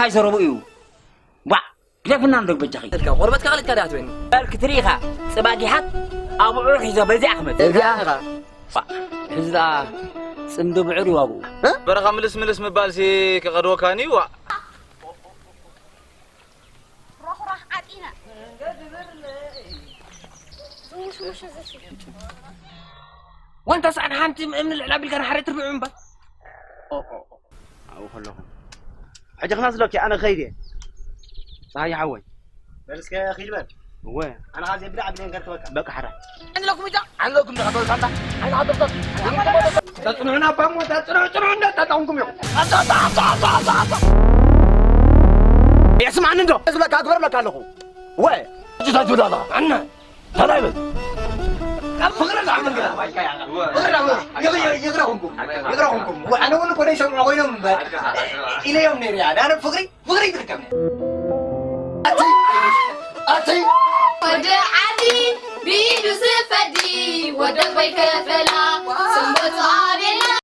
እንታይ ዘረቡ እዩ ዋ ግደፍና እንደግ በጃኺ ቆርበትካ ኸሊትካ ዲኻ ትበኒ በርክ ትሪኢኻ ጽባጊሓት ኣብዑ ሒዞ በዚ ኣሕመድ እዚኣ ሕዝዳ ጽምዲ ብዕር ይዋግኡ በረኻ ምልስ ምባልሲ ከቐድወካኒ ዋ رخ عطينا وانت سعد حانتي من العلاب اللي كان حريت ربع منبا او خلوهم حاجه خلاص لك انا خيدي صحيح حوي بس خيل بال هو انا عايز ابلع بعدين قلت بقى حرام عندكم اجا عندكم دخل صنطه انا حضرتك تطلعونا بامو تطلعونا تطعمكم يوم يسمع عنده لك اكبر لك له وي جيت لا عنا طلعت فقرة عمل كده يقرأهم وانا اقول لك ولا يسمعوا وينهم الى يوم نيري انا فقري تركبني اتي ودع عدي بيدو سفدي ودع بيكفلا سمبت عابلا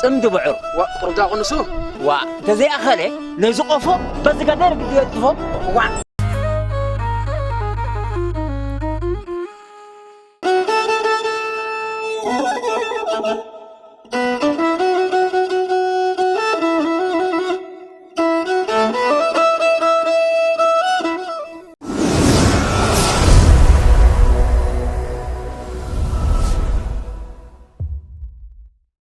صمد بعر ورجع قنصو وا تزي اخله نزقفو بس قدر قد يطفو وا